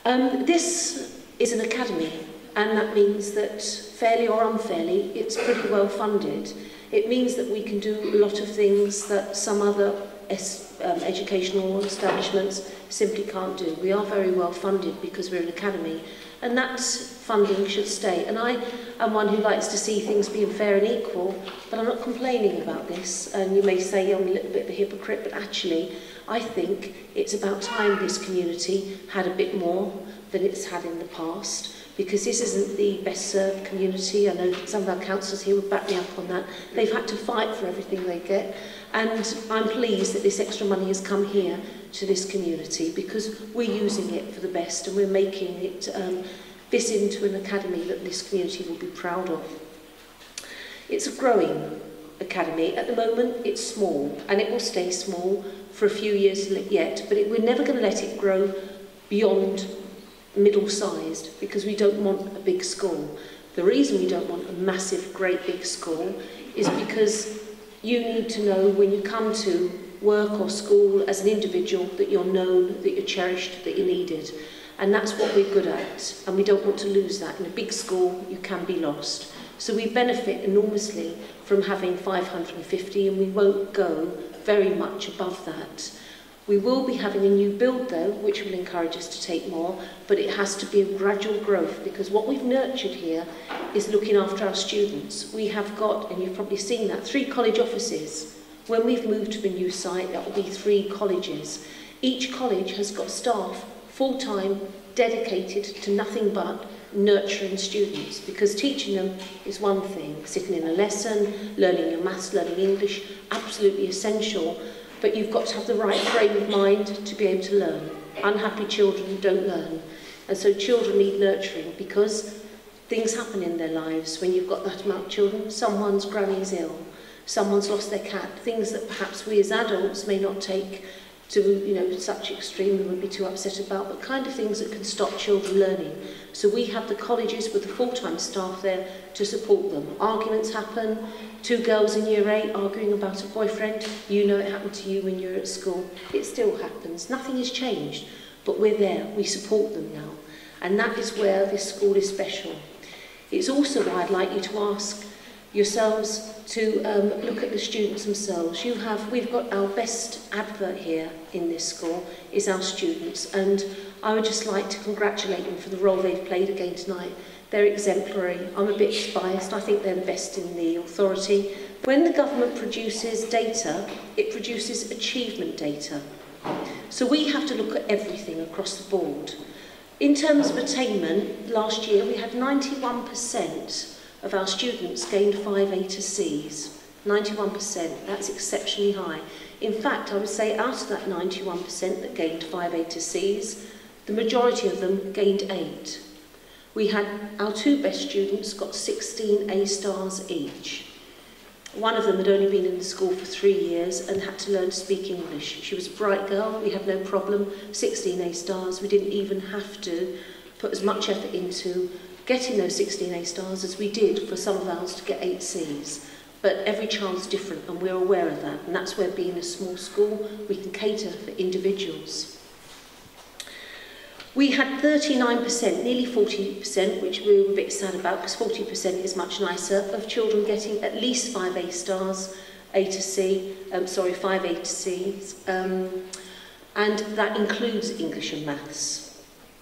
This is an academy, and that means that, fairly or unfairly, it's pretty well funded. It means that we can do a lot of things that some other educational establishments simply can't do. We are very well funded because we're an academy, and that funding should stay. And I am one who likes to see things being fair and equal, but I'm not complaining about this. And you may say I'm a little bit of a hypocrite, but actually I think it's about time this community had a bit more than it's had in the past, because this isn't the best served community. I know some of our councillors here would back me up on that. They've had to fight for everything they get, and I'm pleased that this extra money has come here to this community, because we're using it for the best and we're making it this into an academy that this community will be proud of. It's a growing academy. At the moment it's small, and it will stay small for a few years yet, but we're never going to let it grow beyond middle-sized, because we don't want a big school. The reason we don't want a massive, great big school is because you need to know when you come to work or school as an individual that you're known, that you're cherished, that you're needed. And that's what we're good at, and we don't want to lose that. In a big school, you can be lost. So we benefit enormously from having 550, and we won't go very much above that. We will be having a new build though, which will encourage us to take more, but it has to be a gradual growth, because what we've nurtured here is looking after our students. We have got, and you've probably seen that, 3 college offices. When we've moved to the new site, that will be 3 colleges. Each college has got staff full-time, dedicated to nothing but nurturing students, because teaching them is one thing. Sitting in a lesson, learning your maths, learning English, absolutely essential, but you've got to have the right frame of mind to be able to learn. Unhappy children don't learn, and so children need nurturing, because things happen in their lives when you've got that amount of children. Someone's granny's ill, someone's lost their cat, things that perhaps we as adults may not take to such extreme, we would be too upset about, but kind of things that can stop children learning. So we have the colleges with the full-time staff there to support them. Arguments happen, 2 girls in year 8 arguing about a boyfriend. You know it happened to you when you were at school. It still happens. Nothing has changed, but we're there. We support them now. And that is where this school is special. It's also why I'd like you to ask yourselves to look at the students themselves. We've got our best advert here in this school is our students, and I would just like to congratulate them for the role they've played again tonight. They're exemplary. I'm a bit biased. I think they're the best in the authority. When the government produces data, it produces achievement data. So we have to look at everything across the board. In terms of attainment, last year we had 91% of our students gained 5 A to C's. 91%, that's exceptionally high. In fact, I would say out of that 91% that gained 5 A to C's, the majority of them gained 8. We had our 2 best students got 16 A stars each. One of them had only been in the school for 3 years and had to learn to speak English. She was a bright girl, we had no problem, 16 A stars. We didn't even have to put as much effort into getting those 16 A stars as we did for some of ours to get 8 C's. But every child's different, and we're aware of that, and that's where, being a small school, we can cater for individuals. We had 39%, nearly 40%, which we were a bit sad about, because 40% is much nicer, of children getting at least 5 A stars, 5 A to C's, and that includes English and maths.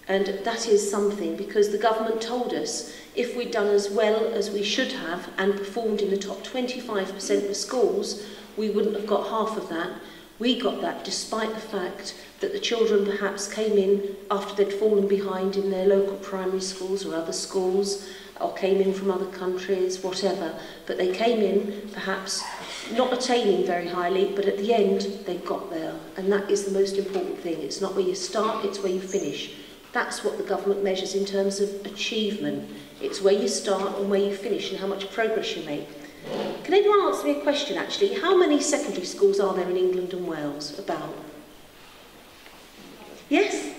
And that is something, because the government told us if we'd done as well as we should have and performed in the top 25% of schools, we wouldn't have got half of that. We got that despite the fact that the children perhaps came in after they'd fallen behind in their local primary schools or other schools, or came in from other countries, whatever. But they came in perhaps not attaining very highly, but at the end they got there. And that is the most important thing. It's not where you start, it's where you finish. That's what the government measures in terms of achievement. It's where you start and where you finish and how much progress you make. Can anyone answer me a question, actually? How many secondary schools are there in England and Wales? About? Yes?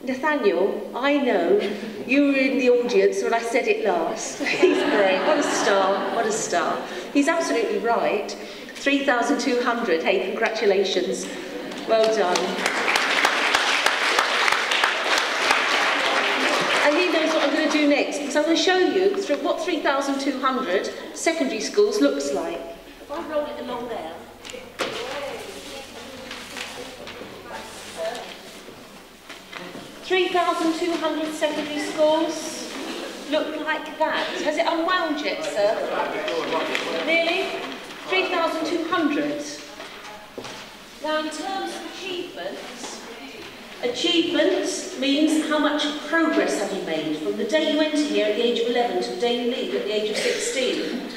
Nathaniel, I know you were in the audience when I said it last. He's great. What a star. What a star. He's absolutely right. 3,200. Hey, congratulations. Well done. And he knows what I'm going to do next, because I'm going to show you what 3,200 secondary schools looks like. If I roll it along there. 3,200 secondary schools look like that. Has it unwound yet, sir? Nearly? 3,200. Now, in terms of achievements means how much progress have you made from the day you enter here at the age of 11 to the day you leave at the age of 16.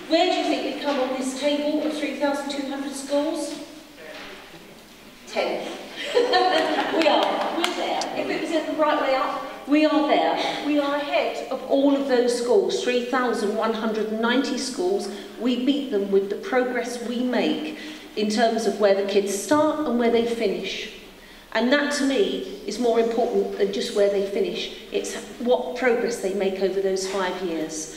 Where do you think you've come on this table of 3,200 schools? 10th. We're there. If it was the right way up, we are there. We are ahead of all of those schools, 3,190 schools. We beat them with the progress we make in terms of where the kids start and where they finish. And that, to me, is more important than just where they finish. It's what progress they make over those 5 years.